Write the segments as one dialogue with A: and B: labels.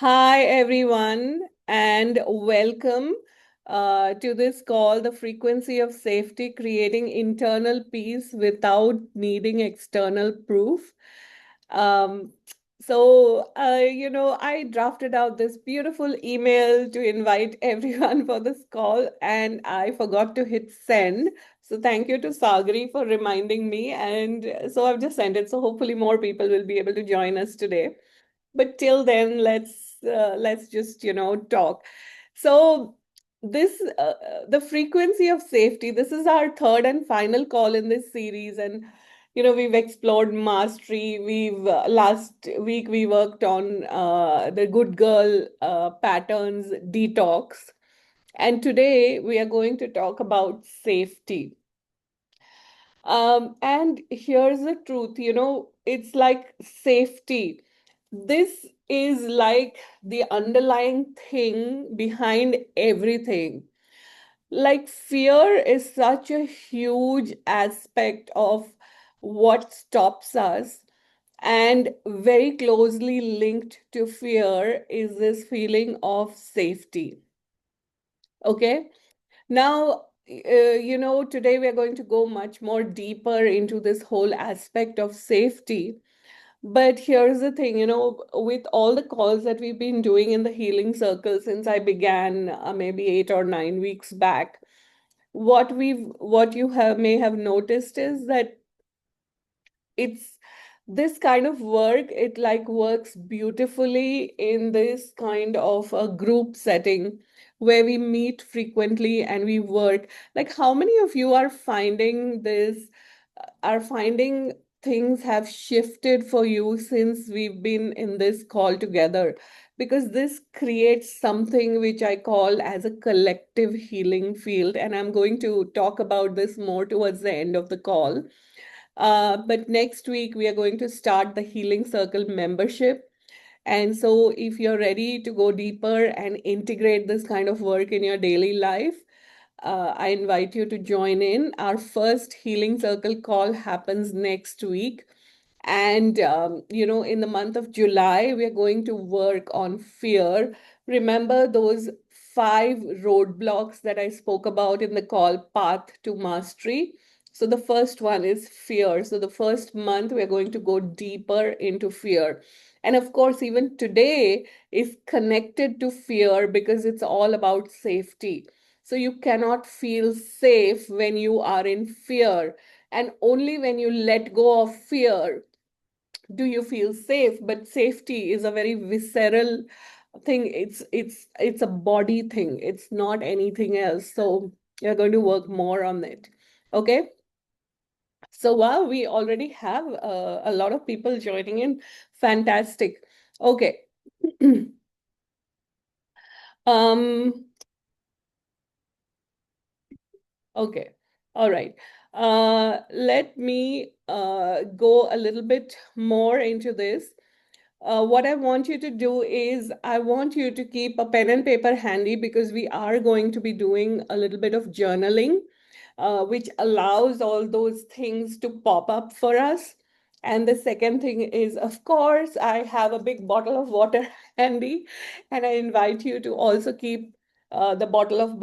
A: Hi, everyone, and welcome to this call, The Frequency of Safety Creating Internal Peace Without Needing External Proof. Um, I drafted out this beautiful email to invite everyone for this call, and I forgot to hit send. So, thank you to Sagri for reminding me. And so, I've just sent it. So, hopefully, more people will be able to join us today. But till then, let's just talk. So this the frequency of safety. This is our third and final call in this series, and we've explored mastery. We've last week we worked on the good girl patterns detox, and today we are going to talk about safety. And here's the truth, it's like safety. This is like the underlying thing behind everything. Like fear is such a huge aspect of what stops us, and very closely linked to fear is this feeling of safety. Okay. Now, today we are going to go much more deeper into this whole aspect of safety. But here's the thing, with all the calls that we've been doing in the healing circle since I began maybe 8 or 9 weeks back, what you have may have noticed is that it's this kind of work, it like works beautifully in this kind of a group setting where we meet frequently and we work. Like, how many of you are finding are finding things have shifted for you since we've been in this call together? Because this creates something which I call as a collective healing field, and I'm going to talk about this more towards the end of the call. But next week, we are going to start the Healing Circle membership. And so, if you're ready to go deeper and integrate this kind of work in your daily life, I invite you to join in. Our first Healing Circle call happens next week. And, in the month of July, we are going to work on fear. Remember those 5 roadblocks that I spoke about in the call Path to Mastery? So, the first one is fear. So, the first month, we're going to go deeper into fear. And of course, even today is connected to fear because it's all about safety. So, you cannot feel safe when you are in fear. And only when you let go of fear do you feel safe. But safety is a very visceral thing. It's a body thing. It's not anything else. So you're going to work more on it. Okay. So wow, we already have a lot of people joining in. Fantastic. Okay. um okay, all right. Let me go a little bit more into this. What I want you to do is I want you to keep a pen and paper handy because we are going to be doing a little bit of journaling, which allows all those things to pop up for us. And the second thing is, of course, I have a big bottle of water handy, and I invite you to also keep the bottle of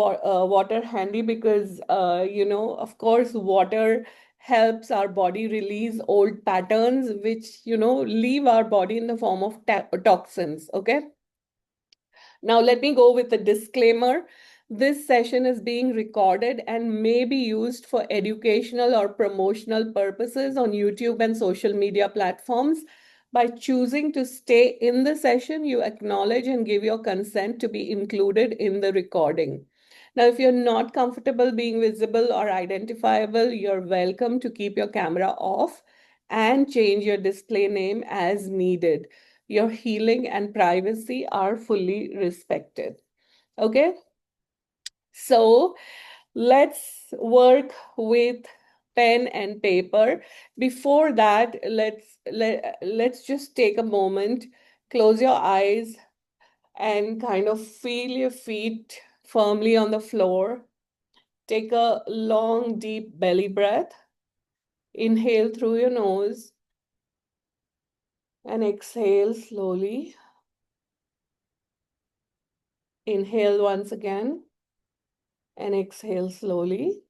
A: water handy because, of course, water helps our body release old patterns, which, leave our body in the form of toxins. Okay. Now, let me go with a disclaimer. This session is being recorded and may be used for educational or promotional purposes on YouTube and social media platforms. By choosing to stay in the session, you acknowledge and give your consent to be included in the recording. Now, if you're not comfortable being visible or identifiable, you're welcome to keep your camera off and change your display name as needed. Your healing and privacy are fully respected. Okay, so let's work with pen and paper. Before that, let's just take a moment, close your eyes, and kind of feel your feet firmly on the floor. Take a long, deep belly breath. Inhale through your nose and exhale slowly. Inhale once again and exhale slowly.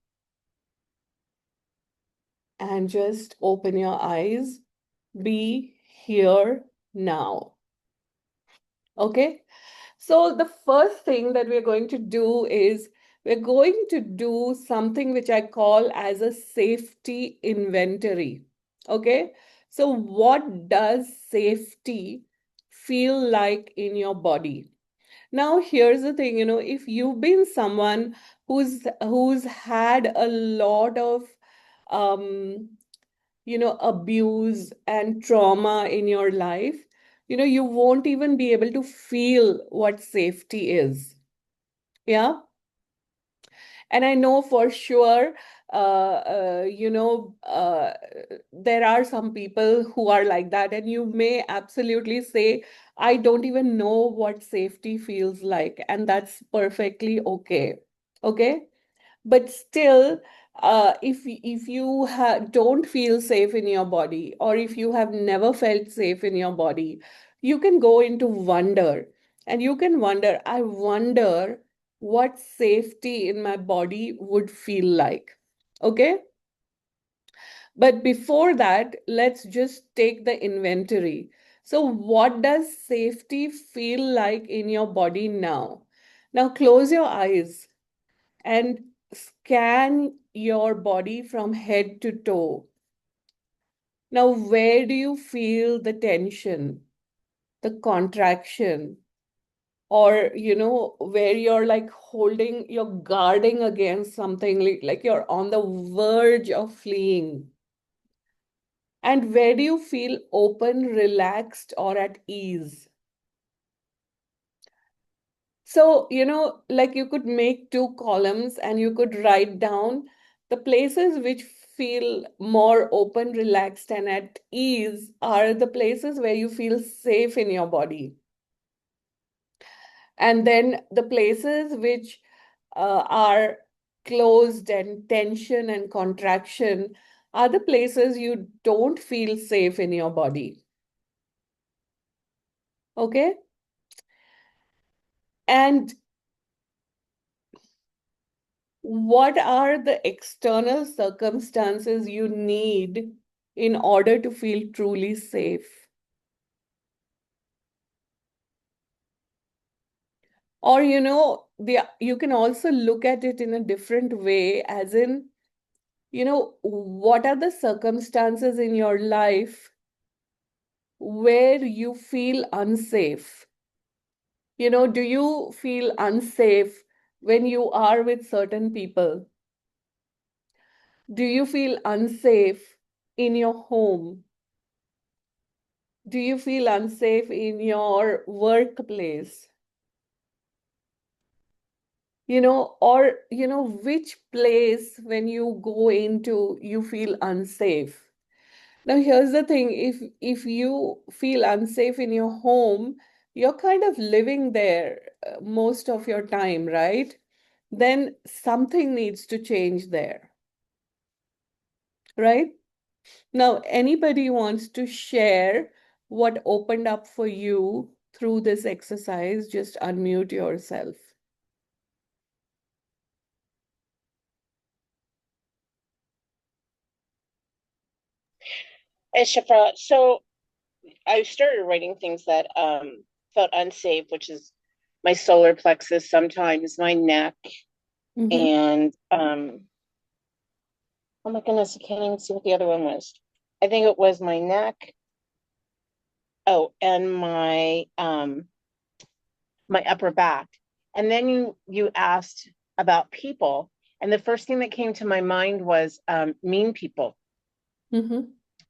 A: And just open your eyes. Be here now. Okay? So, the first thing that we're going to do is we're going to do something which I call as a safety inventory. Okay? So, what does safety feel like in your body? Now, here's the thing, if you've been someone who's had a lot of um, abuse and trauma in your life, you won't even be able to feel what safety is. Yeah. And I know for sure, there are some people who are like that, and you may absolutely say, I don't even know what safety feels like, and that's perfectly okay. Okay. But still, if you don't feel safe in your body, or if you have never felt safe in your body, you can go into wonder, and you can wonder, I wonder what safety in my body would feel like. Okay? But before that, let's just take the inventory. So, what does safety feel like in your body now? Now, close your eyes and scan your body from head to toe. Now, where do you feel the tension, the contraction, or where you're like you're guarding against something, like you're on the verge of fleeing? And where do you feel open, relaxed, or at ease? So, like you could make two columns and you could write down the places which feel more open, relaxed, and at ease are the places where you feel safe in your body. And then the places which are closed and tension and contraction are the places you don't feel safe in your body. Okay? And what are the external circumstances you need in order to feel truly safe? Or, you can also look at it in a different way, as in, what are the circumstances in your life where you feel unsafe? Do you feel unsafe when you are with certain people? Do you feel unsafe in your home? Do you feel unsafe in your workplace? Or, which place when you go into, you feel unsafe? Now, here's the thing, if you feel unsafe in your home, you're kind of living there most of your time, right? Then something needs to change there, right? Now, anybody wants to share what opened up for you through this exercise, just unmute yourself.
B: Hey, Shafra. So I started writing things that felt unsafe, which is my solar plexus, sometimes my neck,
A: Mm-hmm.
B: and oh my goodness, I can't even see what the other one was. I think it was my neck. Oh, and my upper back. And then you asked about people, and the first thing that came to my mind was mean people.
A: Mm-hmm.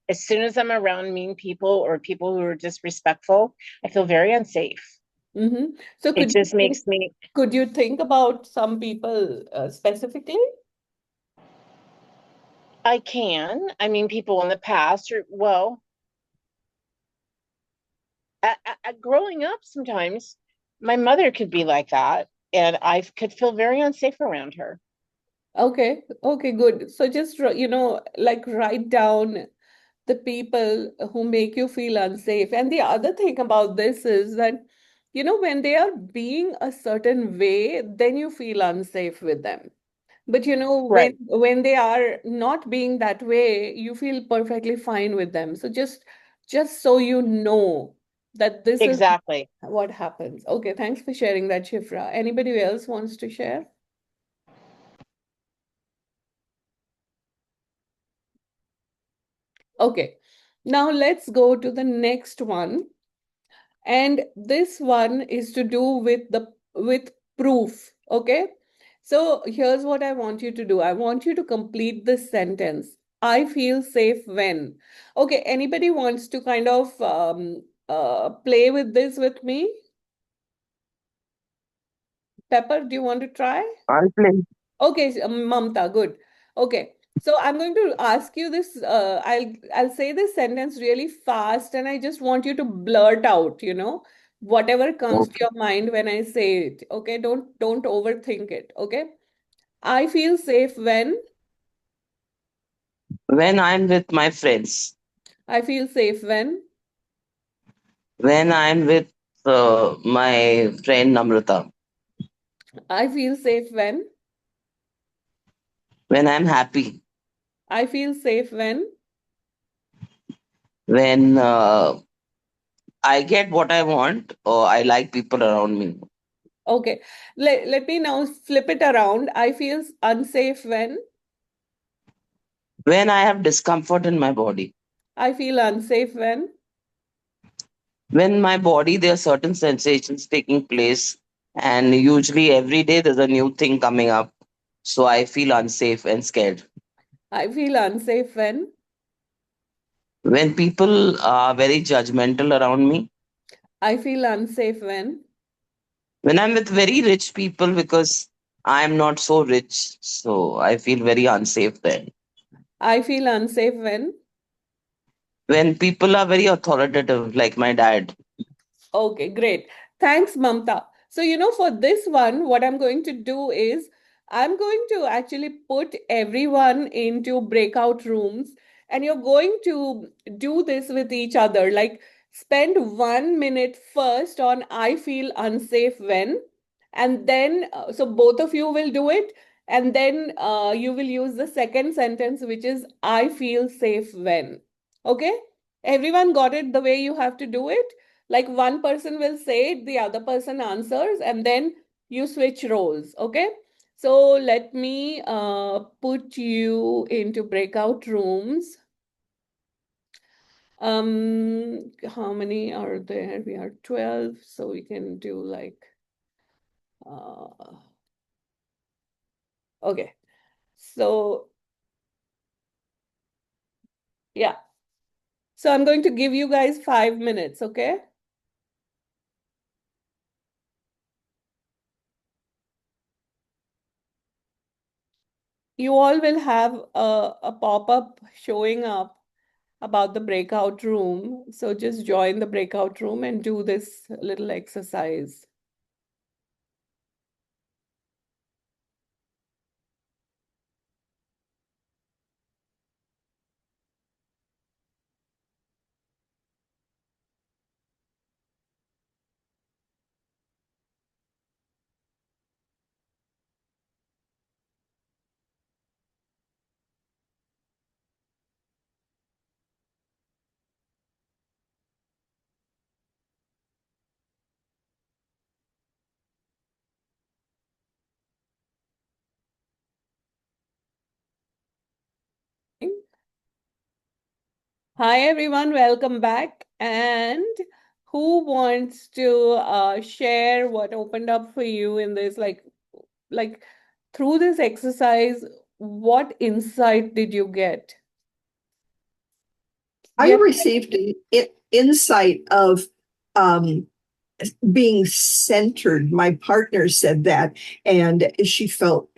B: As soon as I'm around mean people or people who are disrespectful, I feel very unsafe.
A: Mm-hmm. So
B: It just makes me,
A: could you think about some people specifically?
B: I can. I mean, people in the past, or well, growing up, sometimes my mother could be like that, and I could feel very unsafe around her.
A: Okay, okay, good. So just, like write down the people who make you feel unsafe. And the other thing about this is that, when they are being a certain way, then you feel unsafe with them. But when
B: Right.
A: when they are not being that way, you feel perfectly fine with them. So just so you know that this is
B: Exactly.
A: what happens. Okay, thanks for sharing that, Shifra. Anybody else wants to share? Okay. Now let's go to the next one. And this one is to do with proof. Okay. So here's what I want you to do. I want you to complete this sentence. I feel safe when. Okay, anybody wants to kind of play with this with me? Pepper, do you want to try?
C: I'll play.
A: Okay, Mamta, good. Okay, so I'm going to ask you this. I'll say this sentence really fast, and I just want you to blurt out, whatever comes to
C: Okay.
A: your mind when I say it. Okay, don't overthink it. Okay, I feel safe when.
C: When I'm with my friends,
A: I feel safe when.
C: when I'm with my friend Namrata,
A: I feel safe when.
C: when I'm happy,
A: I feel safe when.
C: when I get what I want, or I like people around me,
A: Okay, let me now flip it around. I feel unsafe when.
C: when I have discomfort in my body,
A: I feel unsafe when.
C: when my body there are certain sensations taking place, and usually every day there's a new thing coming up, so I feel unsafe and scared.
A: I feel unsafe when.
C: When people are very judgmental around me,
A: I feel unsafe when.
C: when I'm with very rich people because I'm not so rich, so I feel very unsafe then.
A: I feel unsafe when.
C: When people are very authoritative, like my dad,
A: Okay, great. Thanks, Mamta. So, for this one, what I'm going to do is I'm going to actually put everyone into breakout rooms, and you're going to do this with each other. Like, spend 1 minute first on I feel unsafe when, and then, so both of you will do it, and then you will use the second sentence, which is I feel safe when. Okay? Everyone got it the way you have to do it? Like one person will say it, the other person answers, and then you switch roles. Okay. So let me put you into breakout rooms. How many are there? We are 12, so we can do like, uh, okay. So, yeah. So I'm going to give you guys 5 minutes. Okay. You all will have a pop-up showing up about the breakout room. So just join the breakout room and do this little exercise. Hi everyone, welcome back. And who wants to share what opened up for you in this, like through this exercise, what insight did you get?
D: I
A: Yes.
D: received an insight of um, being centered. My partner said that, and she felt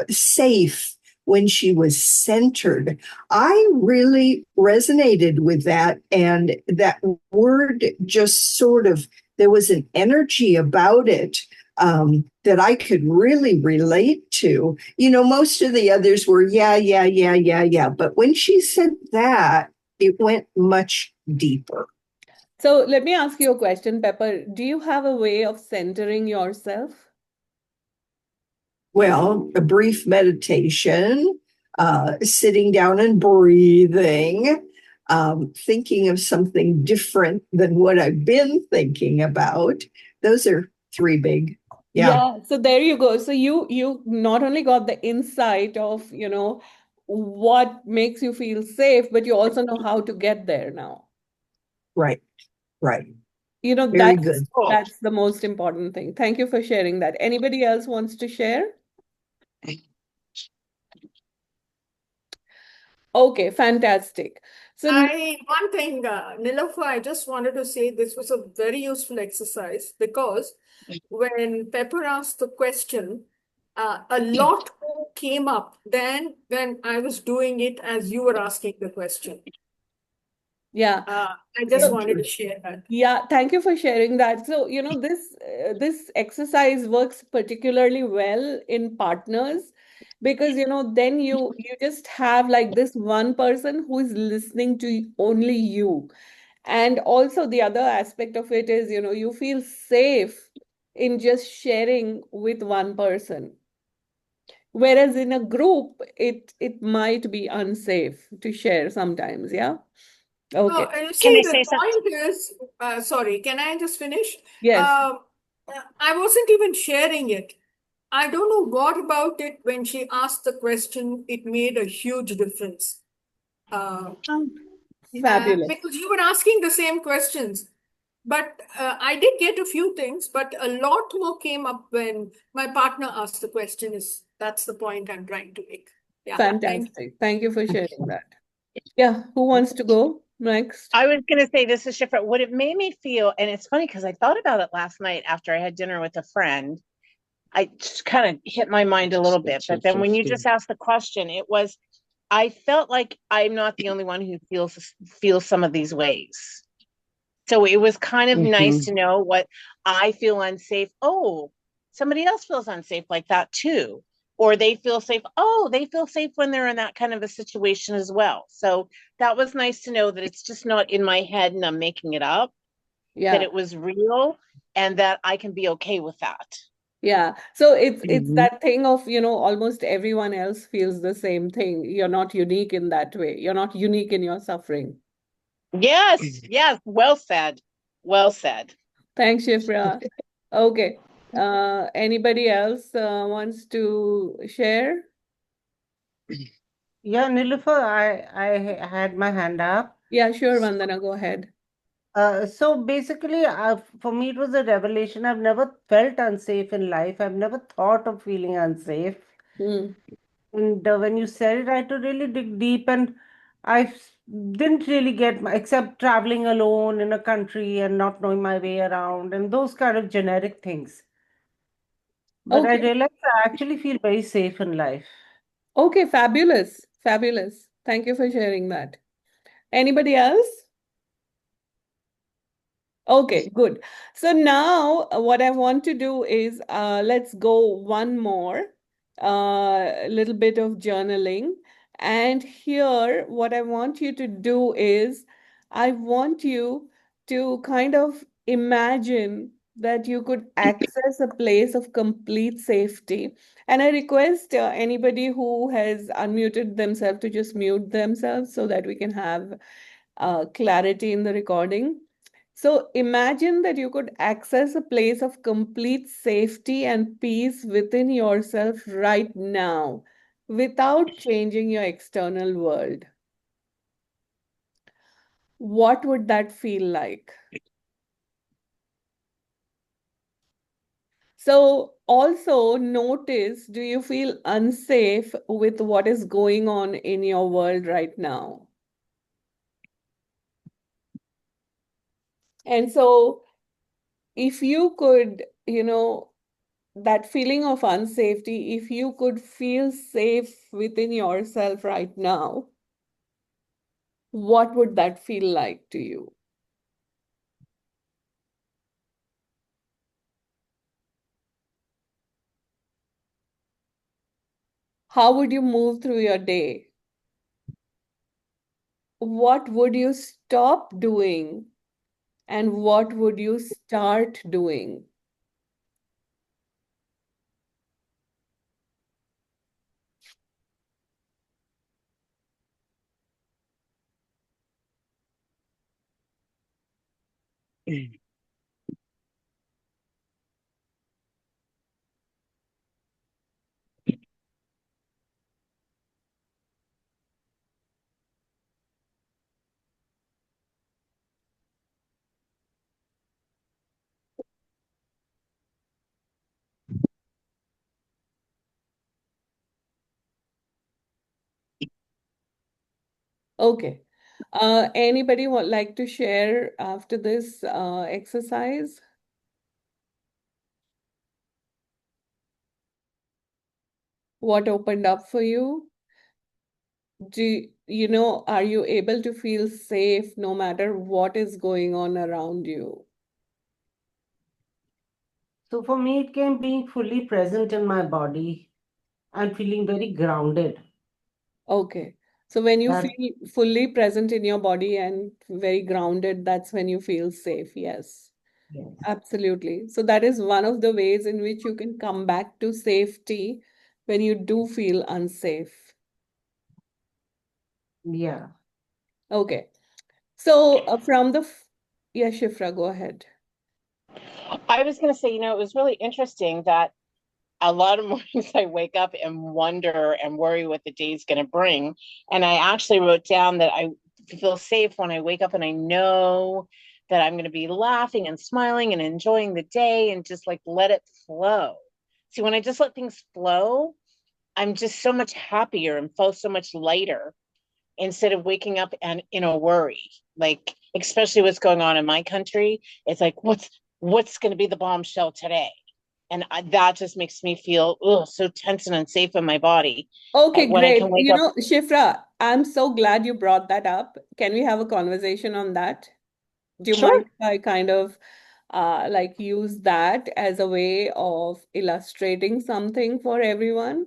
D: safe when she was centered. I really resonated with that, and that word just sort of, there was an energy about it that I could really relate to. Most of the others were, yeah, yeah, yeah, yeah, yeah. But when she said that, it went much deeper.
A: So let me ask you a question, Pepper. Do you have a way of centering yourself?
D: Well, a brief meditation, sitting down and breathing, thinking of something different than what I've been thinking about. Those are three big. Yeah,
A: Yeah, so there you go. So you not only got the insight of, what makes you feel safe, but you also know how to get there now.
D: right, right.
A: You know,
D: Very
A: that's
D: good.
B: Cool.
A: that's the most important thing. Thank you for sharing that. Anybody else wants to share? Okay, fantastic. So
E: One thing, Nilofer, I just wanted to say this was a very useful exercise because when Pepper asked the question, a lot more came up than when I was doing it as you were asking the question.
A: yeah.
E: I just
A: So
E: wanted to share that.
A: yeah, thank you for sharing that. So, this exercise works particularly well in partners because then you just have like this one person who is listening to only you. And also the other aspect of it is, you feel safe in just sharing with one person. Whereas in a group, it might be unsafe to share sometimes, yeah?
E: No,
A: Okay.
E: you
B: Can
E: see,
B: I
E: the
B: say something?
E: point is, sorry, can I just finish?
A: Yes.
E: I wasn't even sharing it. I don't know what about it when she asked the question, it made a huge difference. Uh,
A: Fabulous.
E: because you were asking the same questions. But I did get a few things, but a lot more came up when my partner asked the question. That's the point I'm trying to make. Yeah, thank you.
A: Fantastic. Thank you for sharing that. Yeah, who wants to go next?
B: I was going to say this is different. What it made me feel, and it's funny because I thought about it last night after I had dinner with a friend. I just kind of hit my mind a little bit. But then when you just asked the question, I felt like I'm not the only one who feels some of these ways. So it was kind of nice to know what I feel unsafe. Oh, somebody else feels unsafe like that too. Or they feel safe. Oh, they feel safe when they're in that kind of a situation as well. So that was nice to know that it's just not in my head and I'm making it up, that
A: Yeah.
B: it was real and that I can be okay with that.
A: Yeah. So it's
C: Mhm.
A: that thing of, almost everyone else feels the same thing. You're not unique in that way. You're not unique in your suffering.
B: Yes, yes, well said. Well said.
A: Thanks, Shifra. Okay. Anybody else wants to share?
F: Yeah, Nilufer, I had my hand up.
A: Yeah, sure, Vandana, go ahead.
F: So basically, for me, it was a revelation. I've never felt unsafe in life. I've never thought of feeling unsafe.
A: Hmm.
F: And when you said it, I had to really dig deep, and didn't really get except traveling alone in a country and not knowing my way around and those kind of generic things. But I
A: Okay.
F: realized I actually feel very safe in life.
A: Okay, fabulous. Fabulous. Thank you for sharing that. Anybody else? Okay, good. So now what I want to do is let's go one more, a little bit of journaling. And here, what I want you to do is I want you to kind of imagine that you could access a place of complete safety. And I request anybody who has unmuted themselves to just mute themselves so that we can have clarity in the recording. So imagine that you could access a place of complete safety and peace within yourself right now without changing your external world. What would that feel like? So also notice, do you feel unsafe with what is going on in your world right now? And so if you could, that feeling of unsafety, if you could feel safe within yourself right now, what would that feel like to you? How would you move through your day? What would you stop doing And what would you start doing? Okay. Anybody would like to share after this exercise? What opened up for you? Are you able to feel safe no matter what is going on around you?
F: So for me, it came being fully present in my body and feeling very grounded.
A: Okay. So when you
F: That,
A: feel fully present in your body and very grounded, that's when you feel safe. Yes,
F: yes.
A: absolutely. So that is one of the ways in which you can come back to safety when you do feel unsafe.
F: Yeah.
A: Okay. So yeah, Shifra, go ahead.
B: I was going to say, it was really interesting that a lot of mornings I wake up and wonder and worry what the day's going to bring. And I actually wrote down that I feel safe when I wake up and I know that I'm going to be laughing and smiling and enjoying the day and just like let it flow. See, when I just let things flow, I'm just so much happier and feel so much lighter instead of waking up and in a worry. Like, especially what's going on in my country, it's like, what's going to be the bombshell today? And that just makes me feel so tense and unsafe in my body.
A: Okay,
B: When I
A: great.
B: can wake up,
A: Shifra, I'm so glad you brought that up. Can we have a conversation on that? Do you mind
B: sure,
A: if I kind of like use that as a way of illustrating something for everyone?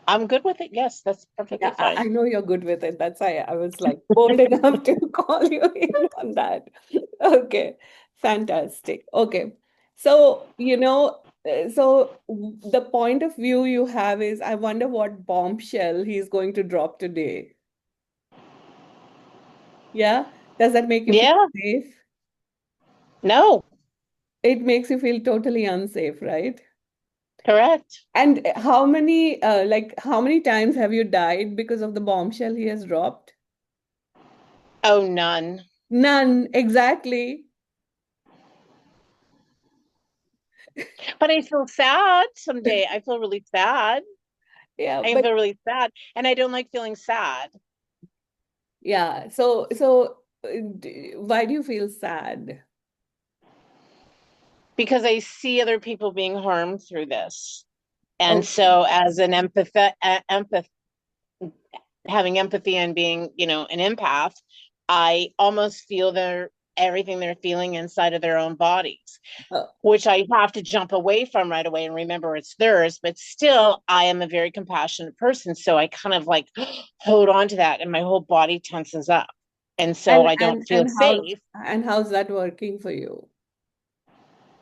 B: I'm good with it. Yes, that's perfectly
A: Yeah, I
B: fine.
A: know you're good with it. That's why I was like bold enough to call you in on that. Okay, fantastic. Okay, so the point of view you have is, I wonder what bombshell he's going to drop today. Yeah, does that make you feel
B: Yeah,
A: safe?
B: no,
A: It makes you feel totally unsafe, right?
B: correct.
A: And how many times have you died because of the bombshell he has dropped?
B: Oh, none.
A: None, exactly.
B: But I feel sad someday. I feel really sad.
A: Yeah,
B: I
A: but
B: feel really sad. And I don't like feeling sad
A: yeah, why do you feel sad?
B: because I see other people being harmed through this. And
A: Okay.
B: so, as an having empathy and being, an empath, I almost feel everything they're feeling inside of their own bodies,
A: Uh,
B: which I have to jump away from right away and remember it's theirs. But still, I am a very compassionate person. So I kind of like hold on to that and my whole body tenses up. And so
A: and
B: I don't
A: and
B: feel
A: and how
B: safe.
A: and how's that working for you?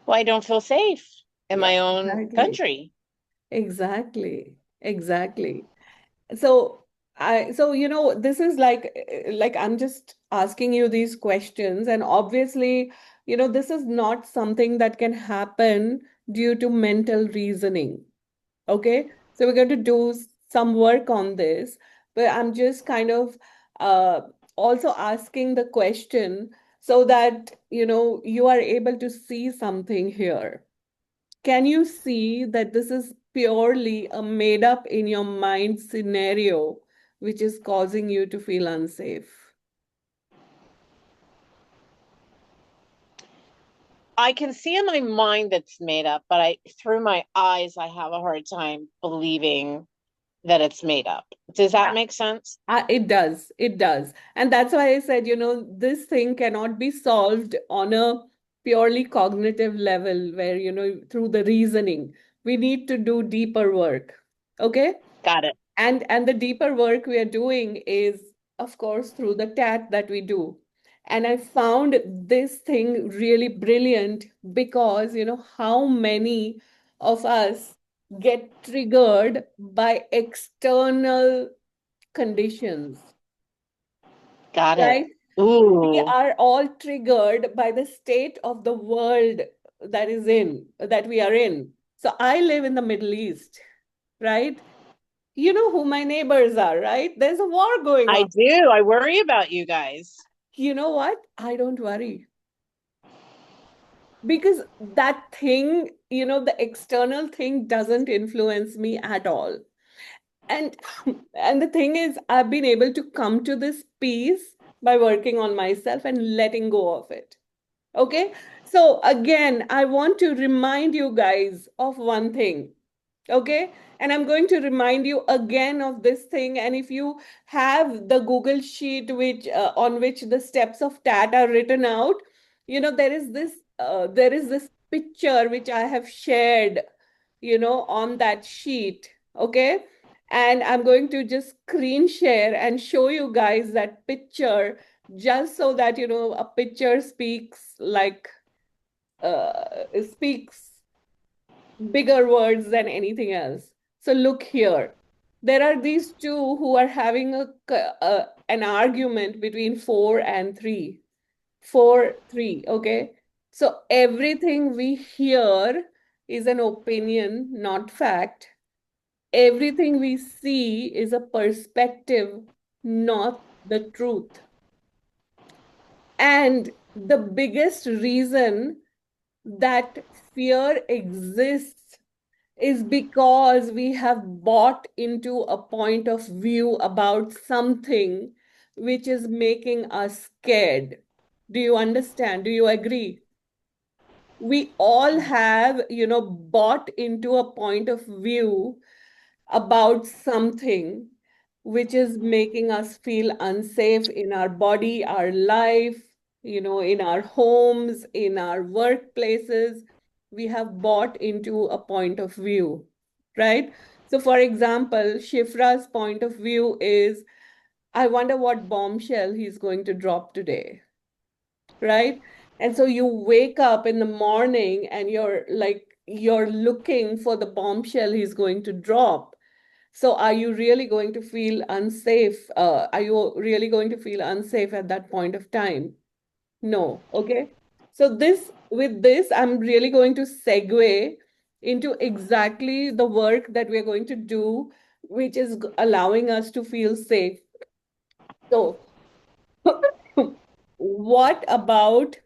B: Well, I don't feel safe in
A: Yeah,
B: my own
A: exactly.
B: country.
A: Exactly. Exactly. This is like I'm just asking you these questions, and obviously, this is not something that can happen due to mental reasoning. Okay, so we're going to do some work on this, but I'm just kind of uh, also asking the question so that you are able to see something here. Can you see that this is purely a made up in your mind scenario which is causing you to feel unsafe?
B: I can see in my mind that's made up, but through my eyes, I have a hard time believing that it's made up. Does that make sense?
A: It does. It does. And that's why I said, this thing cannot be solved on a purely cognitive level where, through the reasoning. We need to do deeper work. Okay?
B: Got it.
A: And the deeper work we are doing is, of course, through the tat that we do. And I found this thing really brilliant because, how many of us get triggered by external conditions,
B: Got it.
A: right? We
B: Ooh,
A: are all triggered by the state of the world that we are in. So I live in the Middle East, right? You know who my neighbors are, right? There's a war going
B: I
A: on.
B: do. I worry about you guys.
A: You know what? I don't worry because that thing, the external thing doesn't influence me at all. And and the thing is, I've been able to come to this peace by working on myself and letting go of it. Okay. So again, I want to remind you guys of one thing. Okay. And I'm going to remind you again of this thing. And if you have the Google sheet on which the steps of TAT are written out, there is this picture which I have shared, on that sheet. Okay. And I'm going to just screen share and show you guys that picture just so that a picture speaks bigger words than anything else. So look here. There are these two who are having an argument between 4 and 3. 4, 3, okay? So everything we hear is an opinion, not fact. Everything we see is a perspective, not the truth. And the biggest reason that fear exists is because we have bought into a point of view about something which is making us scared. Do you understand? Do you agree? We all have, bought into a point of view about something which is making us feel unsafe in our body, our life, in our homes, in our workplaces. We have bought into a point of view, right? So, for example, Shifra's point of view is I wonder what bombshell he's going to drop today, right? And so you wake up in the morning and you're looking for the bombshell he's going to drop. So are you really going to feel unsafe? Are you really going to feel unsafe at that point of time? No. Okay. So with this, I'm really going to segue into exactly the work that we're going to do, which is allowing us to feel safe. So what about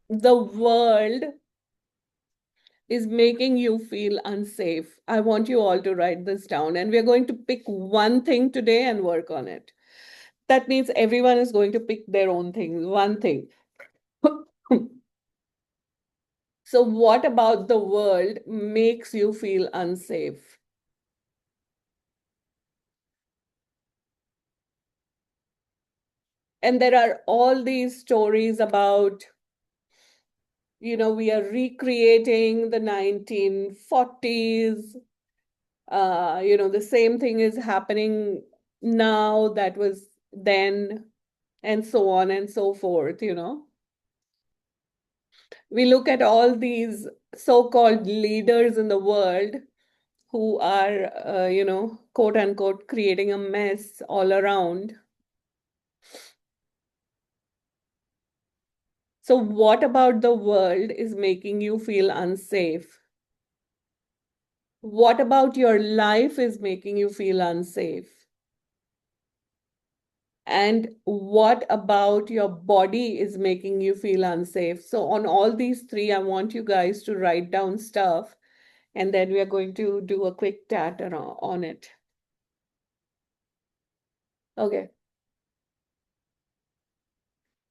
A: the world is making you feel unsafe? I want you all to write this down, and we're going to pick one thing today and work on it. That means everyone is going to pick their own thing, one thing. So, what about the world makes you feel unsafe? And there are all these stories about, we are recreating the 1940s. The same thing is happening now that was then, and so on and so forth. We look at all these so-called leaders in the world who are, quote unquote, creating a mess all around. So, what about the world is making you feel unsafe? What about your life is making you feel unsafe? And what about your body is making you feel unsafe? So, on all these three, I want you guys to write down stuff, and then we are going to do a quick chat on it. Okay.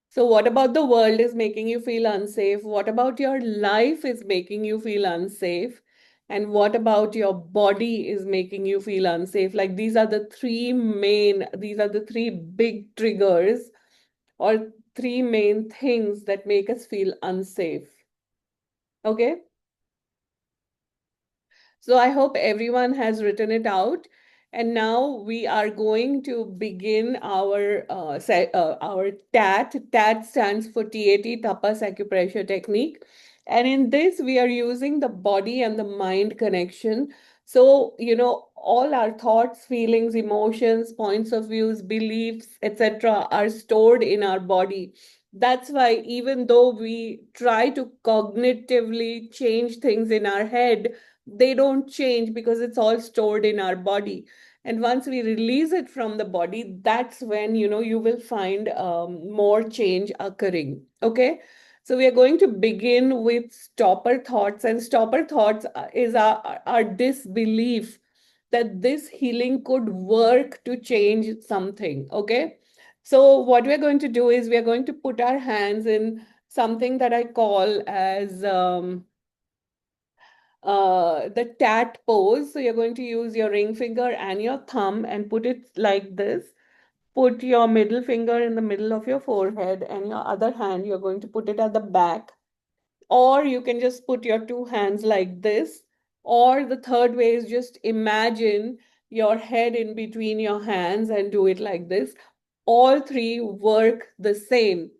A: So, what about the world is making you feel unsafe? What about your life is making you feel unsafe? And what about your body is making you feel unsafe? Like these are the three big triggers or three main things that make us feel unsafe. Okay. So I hope everyone has written it out. And now we are going to begin our TAT. TAT stands for TAT, Tapas Acupressure Technique. And in this, we are using the body and the mind connection. So, all our thoughts, feelings, emotions, points of views, beliefs, etc., are stored in our body. That's why, even though we try to cognitively change things in our head, they don't change because it's all stored in our body. And once we release it from the body, that's when you will find more change occurring. Okay, so we are going to begin with stopper thoughts. And stopper thoughts is our disbelief that this healing could work to change something. Okay, so what we're going to do is we are going to put our hands in something that I call as the tat pose. So you're going to use your ring finger and your thumb and put it like this. Put your middle finger in the middle of your forehead, and your other hand, you're going to put it at the back. Or you can just put your two hands like this. Or the third way is just imagine your head in between your hands and do it like this. All three work the same.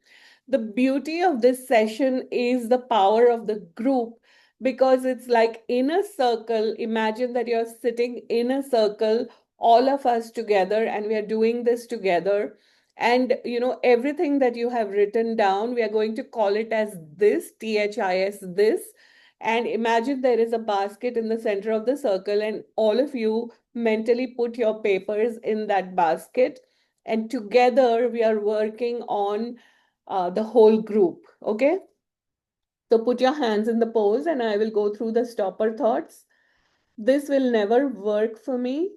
A: The beauty of this session is the power of the group, because it's like in a circle. Imagine that you're sitting in a circle, all of us together, and we are doing this together. And everything that you have written down, we are going to call it as this, THIS, this. And imagine there is a basket in the center of the circle, and all of you mentally put your papers in that basket. And together we are working on the whole group. Okay. So put your hands in the pose, and I will go through the stopper thoughts. This will never work for me.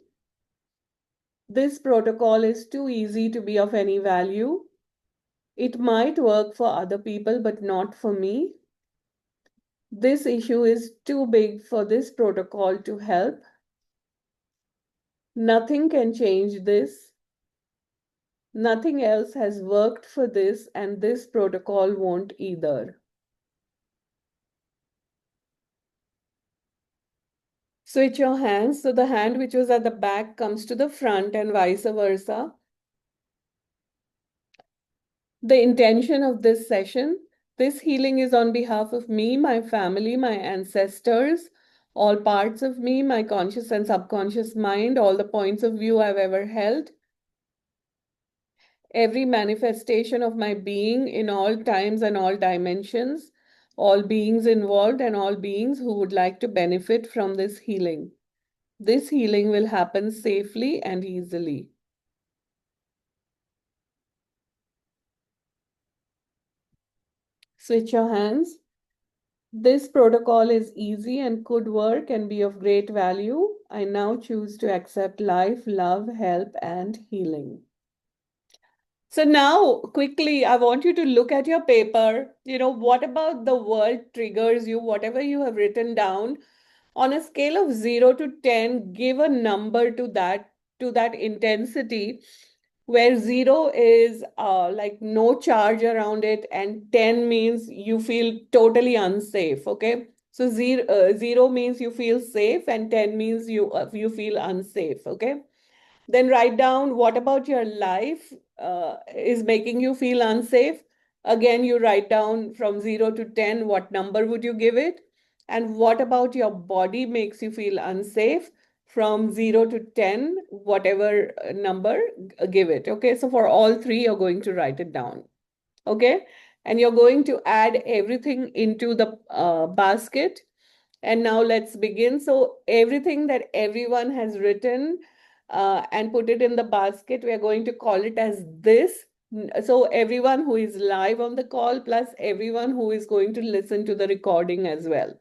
A: This protocol is too easy to be of any value. It might work for other people, but not for me. This issue is too big for this protocol to help. Nothing can change this. Nothing else has worked for this, and this protocol won't either. Switch your hands. So the hand which was at the back comes to the front and vice versa. The intention of this session, this healing is on behalf of me, my family, my ancestors, all parts of me, my conscious and subconscious mind, all the points of view I've ever held, every manifestation of my being in all times and all dimensions, all beings involved and all beings who would like to benefit from this healing. This healing will happen safely and easily. Switch your hands. This protocol is easy and could work and be of great value. I now choose to accept life, love, help, and healing. So now, quickly, I want you to look at your paper. What about the world triggers you, whatever you have written down? On a scale of 0 to 10, give a number to that intensity, where 0 is like no charge around it, and 10 means you feel totally unsafe. Okay, so 0 means you feel safe, and 10 means you feel unsafe. Okay, then write down what about your life is making you feel unsafe. Again, you write down from 0 to 10, what number would you give it? And what about your body makes you feel unsafe? From 0 to 10, whatever number, give it. Okay, so for all three, you're going to write it down. Okay, and you're going to add everything into the basket. And now let's begin. So everything that everyone has written and put it in the basket, we are going to call it as this. So everyone who is live on the call, plus everyone who is going to listen to the recording as well.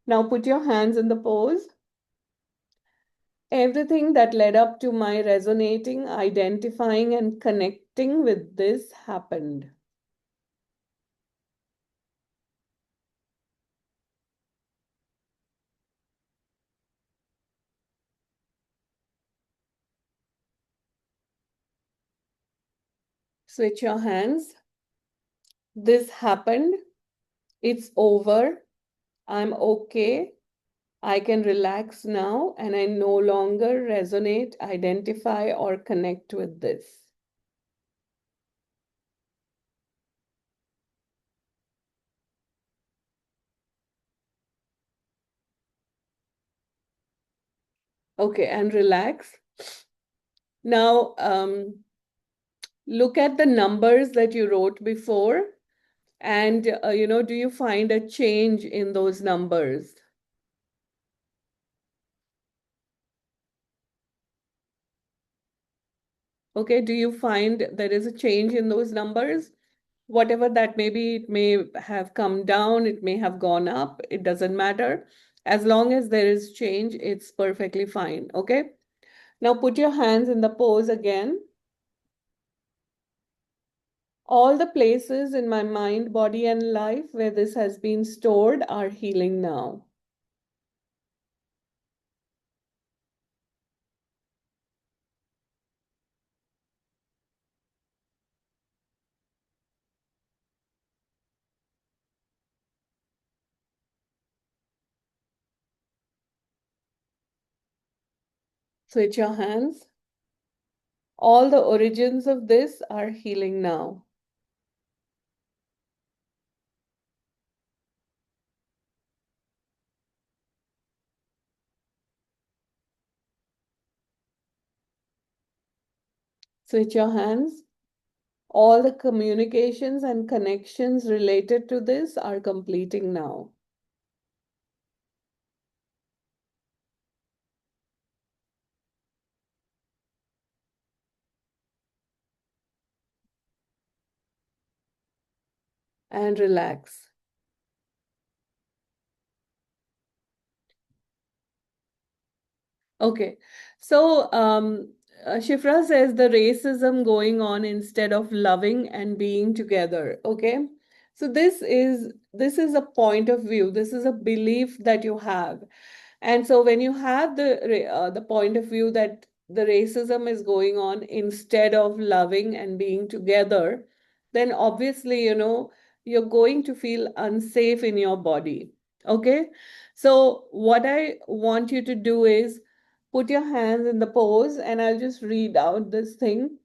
A: Now put your hands in the pose. Everything that led up to my resonating, identifying, and connecting with this happened. Switch your hands. This happened. It's over. I'm okay. I can relax now, and I no longer resonate, identify, or connect with this. Okay, and relax. Now, look at the numbers that you wrote before, and do you find a change in those numbers? Okay, do you find there is a change in those numbers? Whatever that may be, it may have come down, it may have gone up, it doesn't matter. As long as there is change, it's perfectly fine. Okay, now put your hands in the pose again. All the places in my mind, body, and life where this has been stored are healing now. Switch your hands. All the origins of this are healing now. Switch your hands. All the communications and connections related to this are completing now. And relax. Okay, so Shifra says the racism going on instead of loving and being together. Okay, so this is a point of view. This is a belief that you have, and so when you have the point of view that the racism is going on instead of loving and being together, then obviously you're going to feel unsafe in your body. Okay, so what I want you to do is put your hands in the pose, and I'll just read out this thing.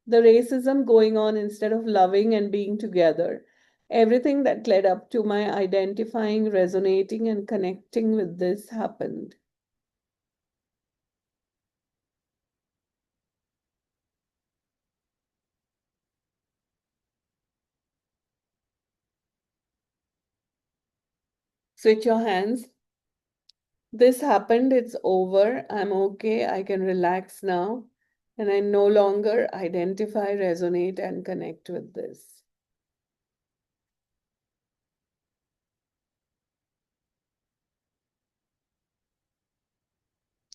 A: The racism going on instead of loving and being together. Everything that led up to my identifying, resonating, and connecting with this happened. Switch your hands. This happened, it's over. I'm okay. I can relax now. And I no longer identify, resonate, and connect with this.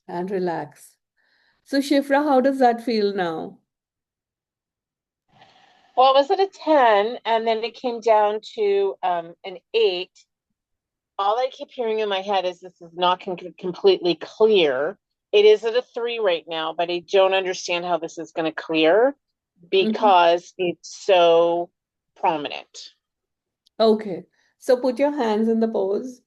A: And relax. So, Shifra, how does that feel now?
B: Well, it was at a 10, and then it came down to an 8. All I keep hearing in my head is this is not completely clear. It is at a 3 right now, but I don't understand how this is going to clear
A: Mhm.
B: because it's so prominent.
A: Okay. So, put your hands in the pose.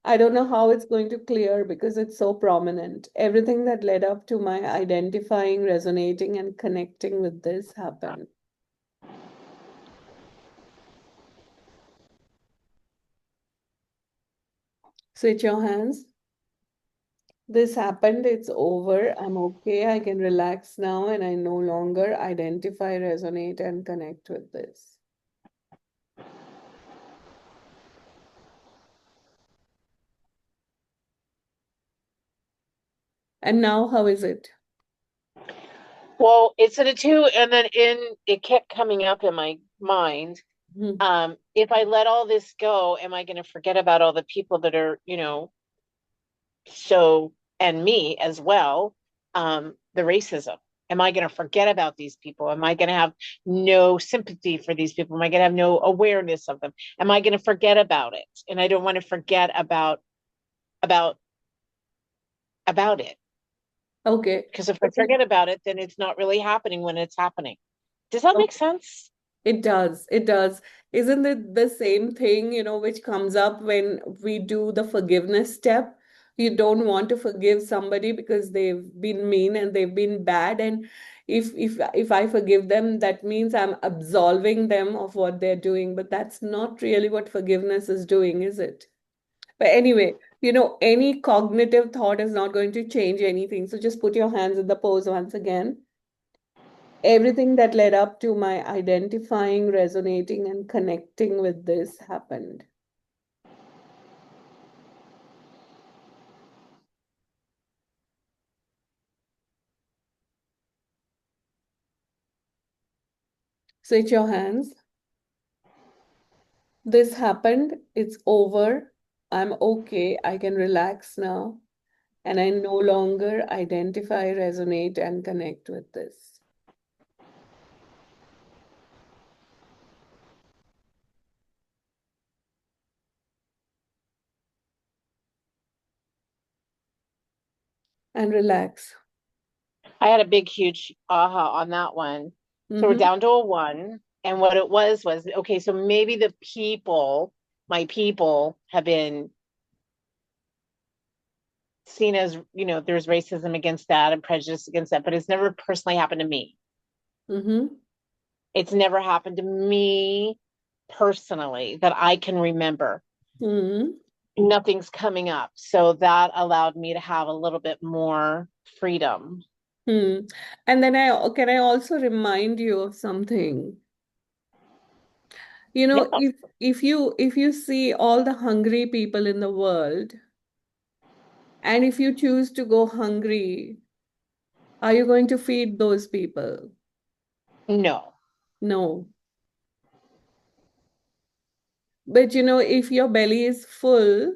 A: I don't know how it's going to clear because it's so prominent. Everything that led up to my identifying, resonating, and connecting with this happened. Switch your hands. This happened, it's over. I'm okay. I can relax now, and I no longer identify, resonate, and connect with this. And now, how is it?
B: Well, it's at a 2, and then it kept coming up in my mind.
A: Hmm.
B: If I let all this go, am I going to forget about all the people that are, so, and me as well, the racism? Am I going to forget about these people? Am I going to have no sympathy for these people? Am I going to have no awareness of them? Am I going to forget about it? And I don't want to forget about about it,
A: Okay.
B: because if I forget about it, then it's not really happening when it's happening. Does that make sense?
A: It does. It does. Isn't it the same thing, which comes up when we do the forgiveness step? You don't want to forgive somebody because they've been mean and they've been bad. And if I forgive them, that means I'm absolving them of what they're doing. But that's not really what forgiveness is doing, is it? But anyway, any cognitive thought is not going to change anything. So just put your hands in the pose once again. Everything that led up to my identifying, resonating, and connecting with this happened. Switch your hands. This happened. It's over. I'm okay. I can relax now. And I no longer identify, resonate, and connect with this. And relax.
B: I had a big, huge aha on that one. So we're
A: Mm-hmm.
B: down to a one. And what it was, okay, so maybe my people have been seen as, there's racism against that and prejudice against that, but it's never personally happened to me.
A: Mm-hmm.
B: It's never happened to me personally that I can remember.
A: Mm-hmm.
B: Nothing's coming up. So that allowed me to have a little bit more freedom.
A: Hmm. And then can I also remind you of something?
B: Yeah.
A: If you see all the hungry people in the world, and if you choose to go hungry, are you going to feed those people?
B: No.
A: No. But if your belly is full,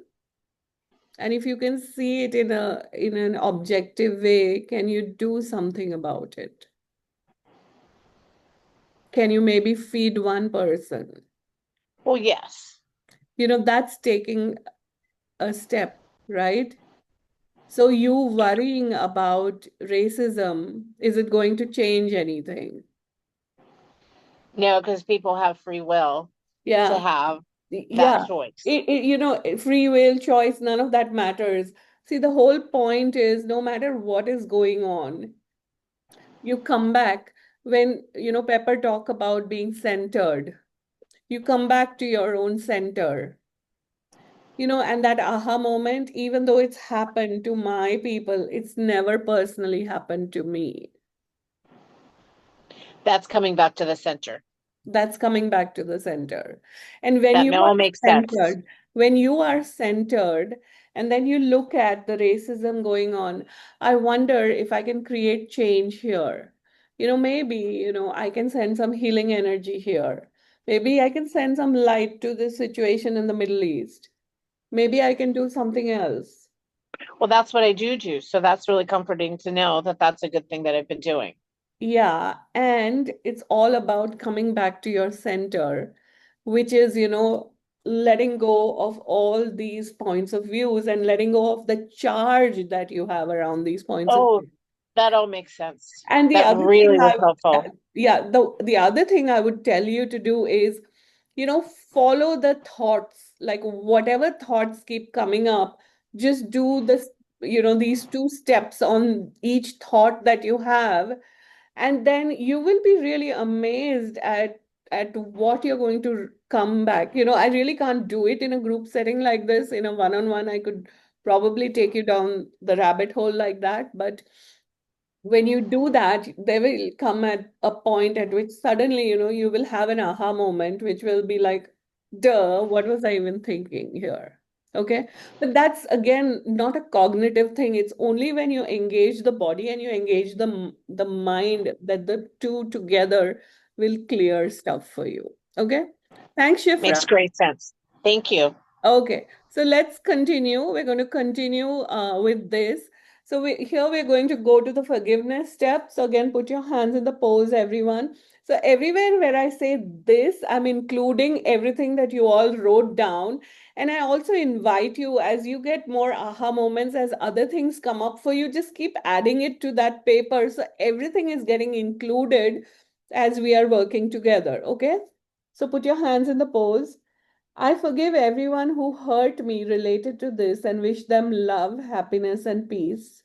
A: and if you can see it in an objective way, can you do something about it? Can you maybe feed one person?
B: Well, yes.
A: That's taking a step, right? So you worrying about racism, is it going to change anything?
B: No, because people have free will to
A: Yeah.
B: have that
A: Yeah.
B: choice.
A: Free will, choice, none of that matters. See, the whole point is no matter what is going on, you come back when, Pepper talk about being centered. You come back to your own center. And that aha moment, even though it's happened to my people, it's never personally happened to me.
B: That's coming back to the center.
A: That's coming back to the center. And
B: That all makes sense.
A: when you are centered, and then you look at the racism going on, I wonder if I can create change here. Maybe, I can send some healing energy here. Maybe I can send some light to this situation in the Middle East. Maybe I can do something else.
B: Well, that's what I do. So that's really comforting to know that that's a good thing that I've been doing.
A: Yeah, and it's all about coming back to your center, which is, letting go of all these points of views and letting go of the charge that you have around these points of
B: Oh,
A: view.
B: that all makes sense.
A: And the
B: That
A: other thing
B: really was helpful.
A: the other thing I would tell you to do is, follow the thoughts, like whatever thoughts keep coming up, just do this, these two steps on each thought that you have, and then you will be really amazed at what you're going to come back. I really can't do it in a group setting like this. In a one-on-one, I could probably take you down the rabbit hole like that, but when you do that, there will come at a point at which suddenly, you will have an aha moment, which will be like, duh, what was I even thinking here? Okay. But that's again not a cognitive thing. It's only when you engage the body and you engage the mind that the two together will clear stuff for you. Okay. Thanks, Shifra.
B: Makes great sense. Thank you.
A: Okay, so let's continue. We're going to continue with this. So here we're going to go to the forgiveness step. So again, put your hands in the pose, everyone. So everywhere where I say this, I'm including everything that you all wrote down. And I also invite you, as you get more aha moments, as other things come up for you, just keep adding it to that paper. So everything is getting included as we are working together. Okay, so put your hands in the pose. I forgive everyone who hurt me related to this and wish them love, happiness, and peace.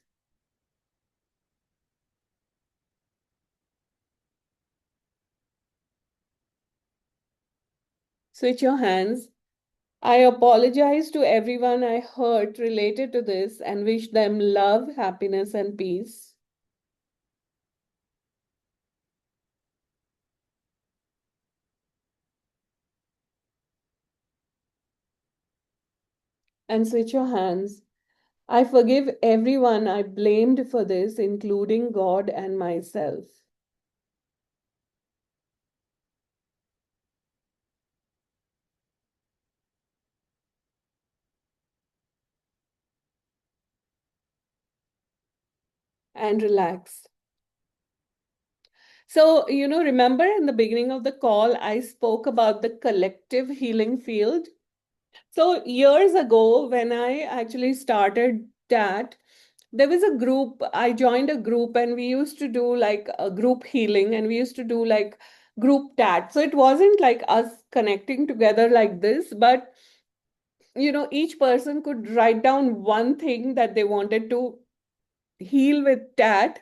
A: Switch your hands. I apologize to everyone I hurt related to this and wish them love, happiness, and peace. And switch your hands. I forgive everyone I blamed for this, including God and myself. And relax. So, remember in the beginning of the call, I spoke about the collective healing field. So, years ago, when I actually started that, there was a group, I joined a group, and we used to do like a group healing, and we used to do like group tat. So, it wasn't like us connecting together like this, but each person could write down one thing that they wanted to heal with tat,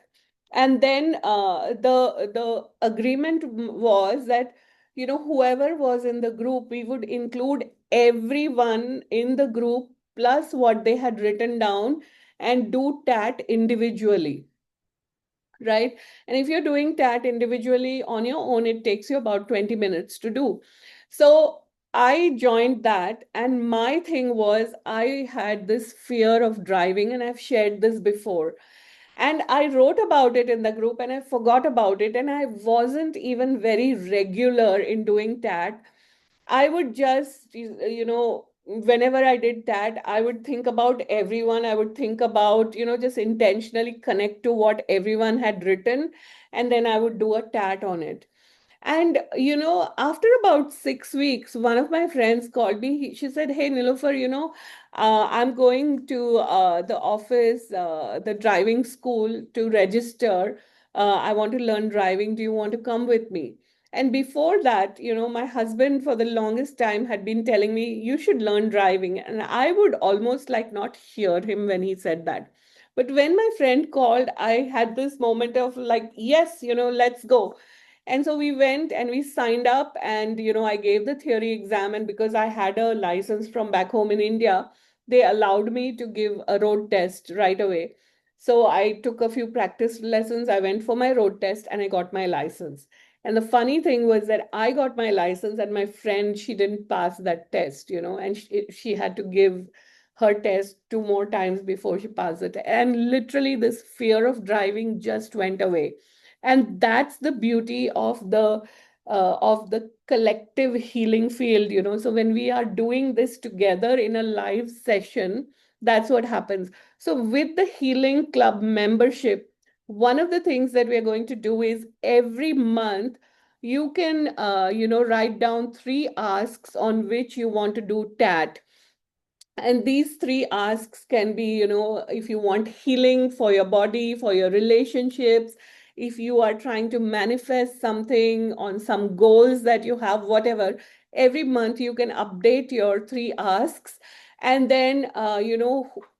A: and then the agreement was that whoever was in the group, we would include everyone in the group plus what they had written down and do tat individually, right? And if you're doing tat individually on your own, it takes you about 20 minutes to do. So I joined that, and my thing was I had this fear of driving, and I've shared this before. And I wrote about it in the group and I forgot about it. And I wasn't even very regular in doing that. I would just, whenever I did that, I would think about everyone. I would think about, just intentionally connect to what everyone had written. And then I would do a tat on it. And, after about 6 weeks, one of my friends called me. She said, "Hey, Nilofer, I'm going to the office, the driving school to register. I want to learn driving. Do you want to come with me?" And before that, my husband for the longest time had been telling me, "You should learn driving." And I would almost like not hear him when he said that. But when my friend called, I had this moment of like, yes, let's go. And so we went and we signed up, and I gave the theory exam, and because I had a license from back home in India, they allowed me to give a road test right away. So I took a few practice lessons, I went for my road test, and I got my license. And the funny thing was that I got my license, and my friend, she didn't pass that test, and she had to give her test two more times before she passed it. And literally, this fear of driving just went away. And that's the beauty of the collective healing field. So when we are doing this together in a live session, that's what happens. So with the healing club membership, one of the things that we're going to do is every month you can write down 3 asks on which you want to do tat. And these 3 asks can be, if you want healing for your body, for your relationships, if you are trying to manifest something on some goals that you have, whatever, every month you can update your 3 asks. And then,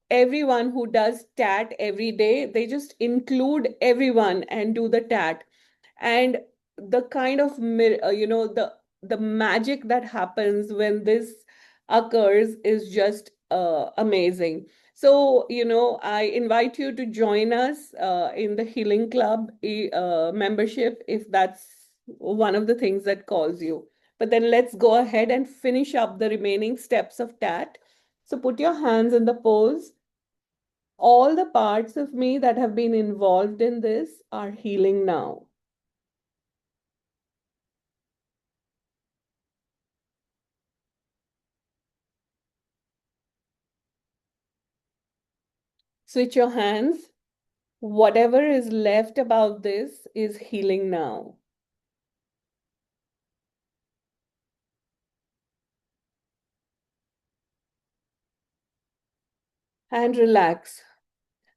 A: everyone who does tat every day, they just include everyone and do the tat. And the kind of the magic that happens when this occurs is just amazing. So I invite you to join us in the healing club membership, if that's one of the things that calls you. But then let's go ahead and finish up the remaining steps of tat. So put your hands in the pose. All the parts of me that have been involved in this are healing now. Switch your hands. Whatever is left about this is healing now. And relax.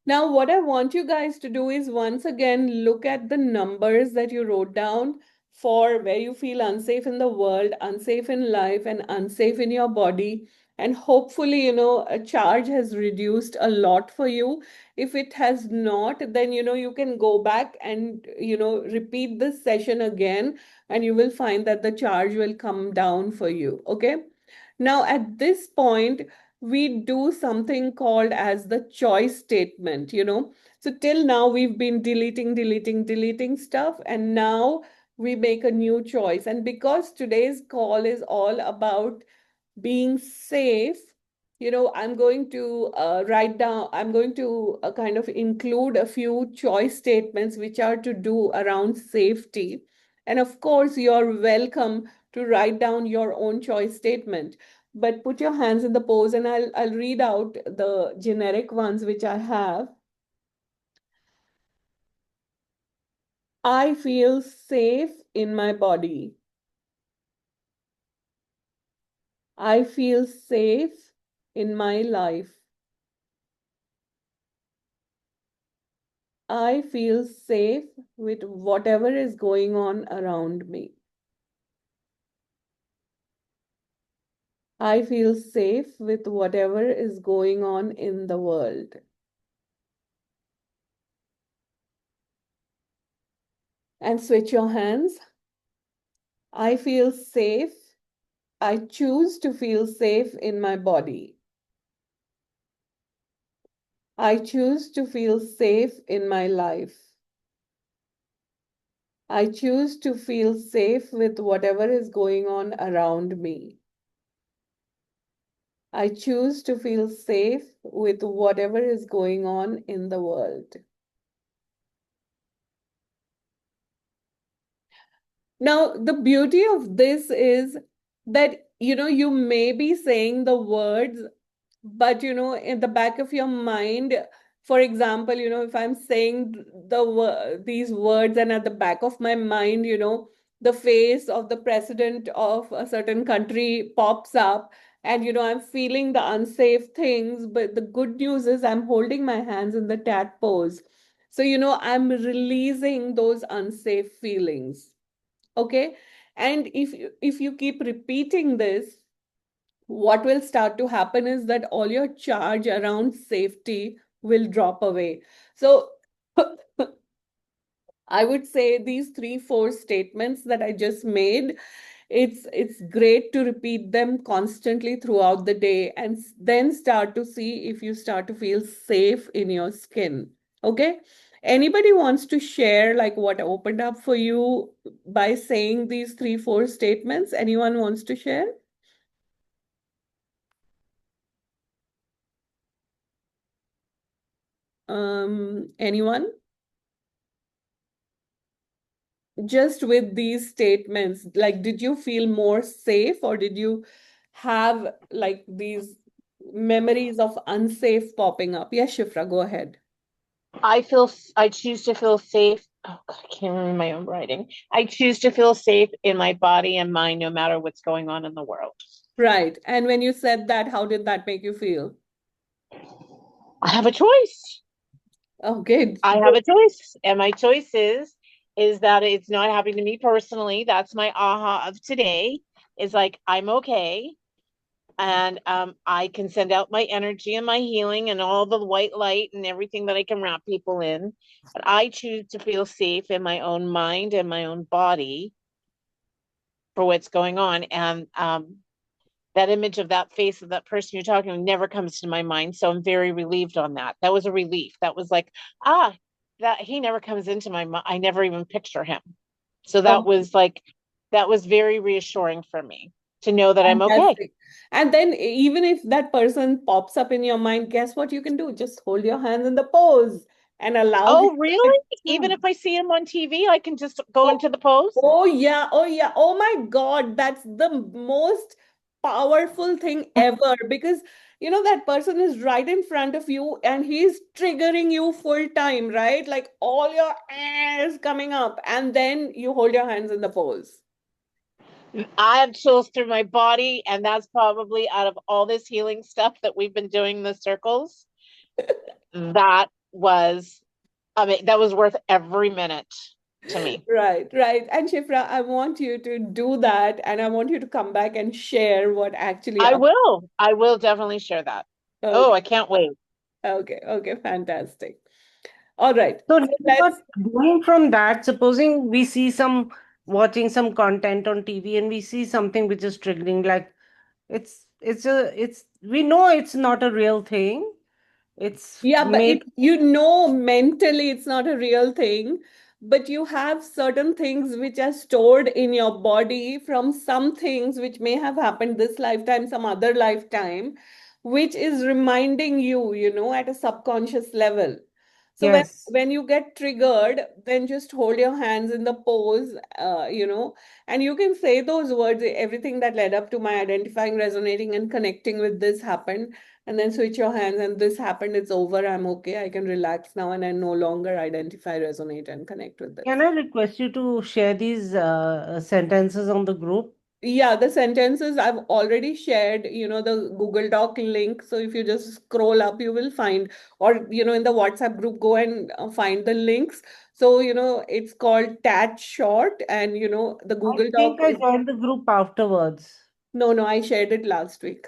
A: Now, what I want you guys to do is once again look at the numbers that you wrote down. for where you feel unsafe in the world, unsafe in life, and unsafe in your body. And hopefully, a charge has reduced a lot for you. If it has not, then, you can go back and, repeat this session again, and you will find that the charge will come down for you. Okay. Now, at this point, we do something called as the choice statement. So till now, we've been deleting, deleting, deleting stuff, and now we make a new choice. And because today's call is all about being safe, I'm going to write down, I'm going to kind of include a few choice statements which are to do around safety. And of course, you're welcome to write down your own choice statement. But put your hands in the pose, and I'll read out the generic ones which I have. I feel safe in my body. I feel safe in my life. I feel safe with whatever is going on around me. I feel safe with whatever is going on in the world. And switch your hands. I feel safe. I choose to feel safe in my body. I choose to feel safe in my life. I choose to feel safe with whatever is going on around me. I choose to feel safe with whatever is going on in the world. Now, the beauty of this is that, you may be saying the words, but, in the back of your mind, for example, if I'm saying these words, and at the back of my mind, the face of the president of a certain country pops up, and, I'm feeling the unsafe things, but the good news is I'm holding my hands in the tat pose. So, I'm releasing those unsafe feelings. Okay. And if you keep repeating this, what will start to happen is that all your charge around safety will drop away. So I would say these 3, 4 statements that I just made, it's great to repeat them constantly throughout the day, and then start to see if you start to feel safe in your skin. Okay. Anybody wants to share like what opened up for you by saying these 3, 4 statements? Anyone wants to share? Anyone? Just with these statements, like, did you feel more safe, or did you have like these memories of unsafe popping up? Yes, Shifra, go ahead.
B: I choose to feel safe. Oh God, I can't remember my own writing. I choose to feel safe in my body and mind, no matter what's going on in the world.
A: Right. And when you said that, how did that make you feel?
B: I have a choice.
A: Okay.
B: I have a choice. And my choice is that it's not happening to me personally. That's my aha of today. Is like I'm okay. And I can send out my energy and my healing and all the white light and everything that I can wrap people in. But I choose to feel safe in my own mind and my own body for what's going on. And that image of that face of that person you're talking to never comes to my mind. So I'm very relieved on that. That was a relief. That was like, that he never comes into my mind. I never even picture him. So that
A: Oh,
B: was like, that was very reassuring for me to know that I'm okay.
A: fantastic. And then even if that person pops up in your mind, guess what you can do? Just hold your hands in the pose and allow him
B: Oh,
A: to
B: really? Even if
A: come.
B: I see him on TV, I can just go
A: Oh,
B: into the pose?
A: oh yeah, oh yeah. Oh my God, that's the most powerful thing ever, because that person is right in front of you and he's triggering you full time, right? Like all your air is coming up, and then you hold your hands in the pose.
B: I have chills through my body, and that's probably out of all this healing stuff that we've been doing in the circles, that was, I mean, that was worth every minute. to me.
A: Right, right. And Shifra, I want you to do that, and I want you to come back and share what actually
B: I
A: up.
B: will. I will definitely share that. Oh,
A: Okay,
B: I can't wait.
A: okay, okay, fantastic. All right.
F: So,
A: So let's,
F: going from that, supposing we see some watching some content on TV and we see something which is triggering, like it's we know it's not a real thing. It's
A: yeah, but
F: made.
A: mentally it's not a real thing, but you have certain things which are stored in your body from some things which may have happened this lifetime, some other lifetime, which is reminding you, at a subconscious level. So
F: Yes.
A: when you get triggered, then just hold your hands in the pose, and you can say those words, everything that led up to my identifying, resonating, and connecting with this happened, and then switch your hands, and this happened, it's over, I'm okay, I can relax now, and I no longer identify, resonate, and connect with
F: Can
A: this.
F: I request you to share these sentences on the group?
A: Yeah, the sentences I've already shared, the Google Doc link. So if you just scroll up, you will find, or, in the WhatsApp group, go and find the links. So, it's called Tat Short, and, the
F: I
A: Google Doc
F: think I
A: is,
F: joined the group afterwards.
A: no, no, I shared it last week.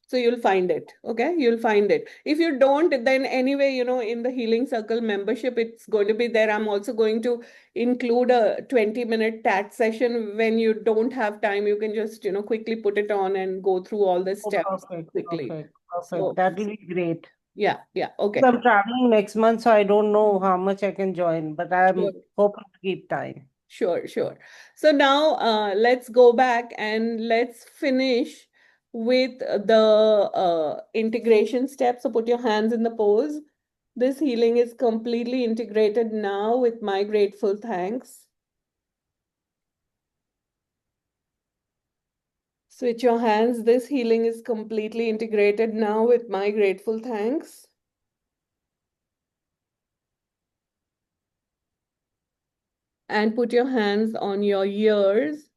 A: So you'll find it. Okay. You'll find it. If you don't, then anyway, in the Healing Circle membership, it's going to be there. I'm also going to include a 20-minute TAT session. When you don't have time, you can just, quickly put it on and go through all the
F: Oh,
A: steps
F: perfect,
A: quickly.
F: perfect, perfect.
A: So,
F: That will be great.
A: yeah, yeah. Okay.
F: I'm traveling next month, so I don't know how much I can join, but
A: Sure.
F: I'm hoping to keep time.
A: Sure, sure. So now let's go back and let's finish with the integration step. So put your hands in the pose. This healing is completely integrated now with my grateful thanks. Switch your hands. This healing is completely integrated now with my grateful thanks. And put your hands on your ears.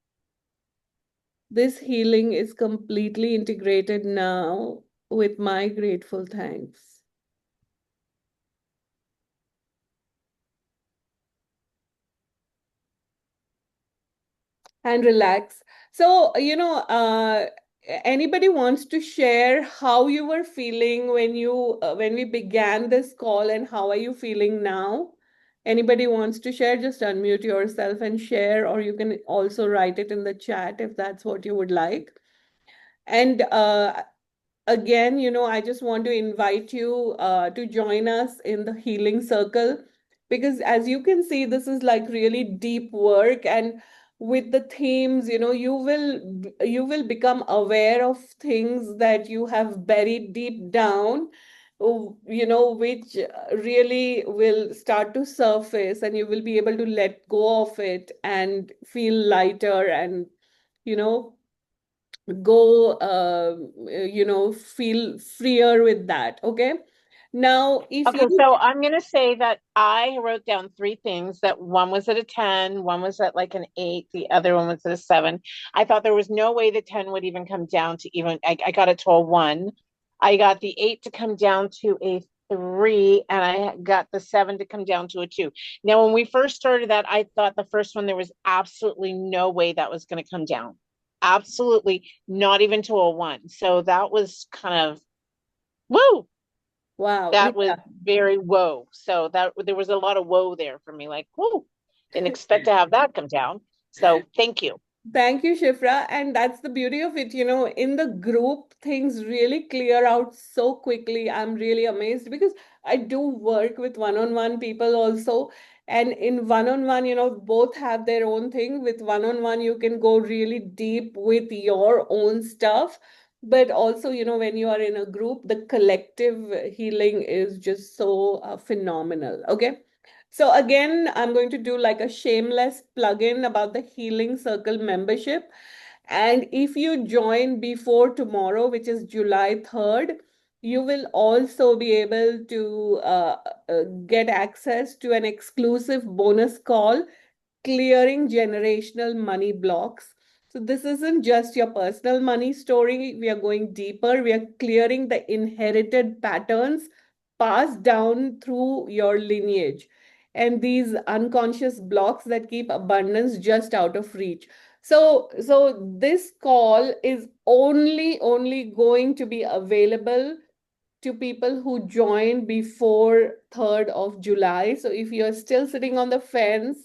A: This healing is completely integrated now with my grateful thanks. And relax. So, anybody wants to share how you were feeling when we began this call, and how are you feeling now? Anybody wants to share, just unmute yourself and share, or you can also write it in the chat if that's what you would like. And again, I just want to invite you to join us in the healing circle, because as you can see, this is like really deep work. And with the themes, you will become aware of things that you have buried deep down, which really will start to surface, and you will be able to let go of it and feel lighter, and you know go feel freer with that. Okay, now if
B: Okay,
A: you
B: so I'm going to say that I wrote down three things, that one was at a 10, one was at like an 8, the other one was at a 7. I thought there was no way the 10 would even come down to even, I got it to a 1. I got the 8 to come down to a 3, and I got the 7 to come down to a 2. Now, when we first started that, I thought the first one, there was absolutely no way that was going to come down. Absolutely not even to a 1. So that was kind of, woo,
A: wow,
B: that was
A: yeah.
B: very whoa. So that there was a lot of whoa there for me, like, whoa, didn't expect to have that come down. So thank you.
A: Thank you, Shifra. And that's the beauty of it. In the group, things really clear out so quickly. I'm really amazed, because I do work with one-on-one people also. And in one-on-one, both have their own thing. With one-on-one, you can go really deep with your own stuff. But also, when you are in a group, the collective healing is just so phenomenal. Okay. So again, I'm going to do like a shameless plug-in about the Healing Circle membership. And if you join before tomorrow, which is July 3rd, you will also be able to get access to an exclusive bonus call, Clearing Generational Money Blocks. So this isn't just your personal money story. We are going deeper. We are clearing the inherited patterns passed down through your lineage. and these unconscious blocks that keep abundance just out of reach. So this call is only going to be available to people who join before 3rd of July. So if you're still sitting on the fence,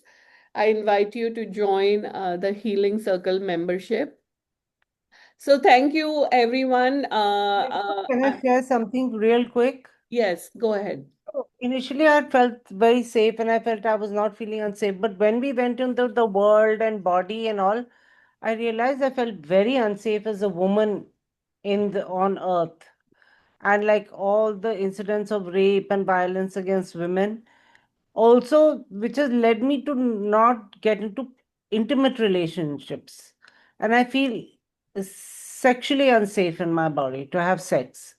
A: I invite you to join the Healing Circle membership. So thank you, everyone.
F: Can I share something real quick?
A: Yes, go ahead.
F: Initially, I felt very safe and I felt I was not feeling unsafe. But when we went into the world and body and all, I realized I felt very unsafe as a woman on earth. And like all the incidents of rape and violence against women, also, which has led me to not get into intimate relationships. And I feel sexually unsafe in my body to have sex.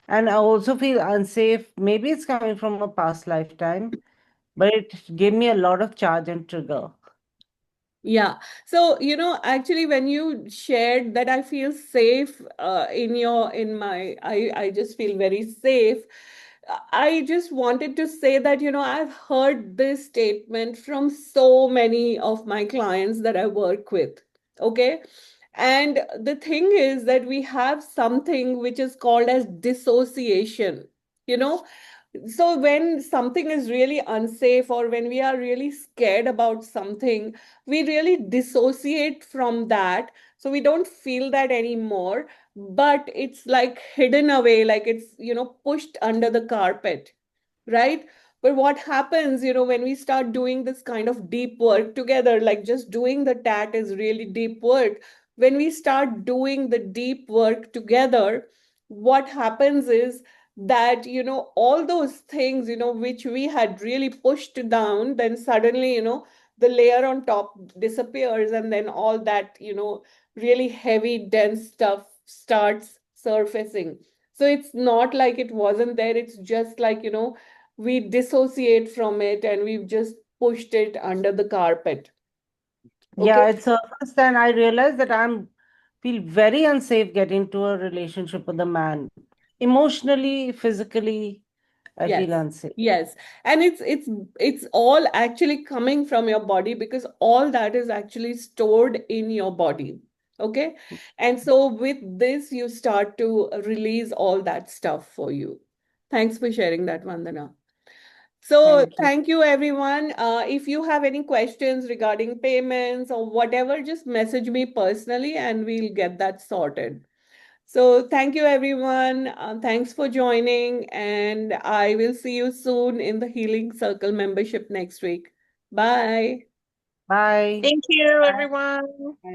F: And I also feel unsafe. Maybe it's coming from a past lifetime, but it gave me a lot of charge and trigger.
A: Yeah. So, actually, when you shared that I feel safe I just feel very safe. I just wanted to say that, I've heard this statement from so many of my clients that I work with. Okay. And the thing is that we have something which is called as dissociation. You know, so when something is really unsafe or when we are really scared about something, we really dissociate from that. So we don't feel that anymore, but it's like hidden away, like it's, pushed under the carpet, right? But what happens, when we start doing this kind of deep work together, like just doing the tat is really deep work. When we start doing the deep work together, what happens is that, all those things, which we had really pushed down, then suddenly, the layer on top disappears, and then all that, really heavy, dense stuff starts surfacing. So it's not like it wasn't there. It's just like, we dissociate from it and we've just pushed it under the carpet. Okay.
F: Yeah, it's a first time I realized that I'm feel very unsafe getting to a relationship with a man. Emotionally, physically, I feel
A: Yes.
F: unsafe.
A: Yes. And it's all actually coming from your body because all that is actually stored in your body. Okay. And so with this, you start to release all that stuff for you. Thanks for sharing that, Vandana. So
F: Thank you.
A: thank you, everyone. If you have any questions regarding payments or whatever, just message me personally and we'll get that sorted. So thank you, everyone. Thanks for joining, and I will see you soon in the Healing Circle membership next week. Bye.
F: Bye.
B: Thank you, everyone.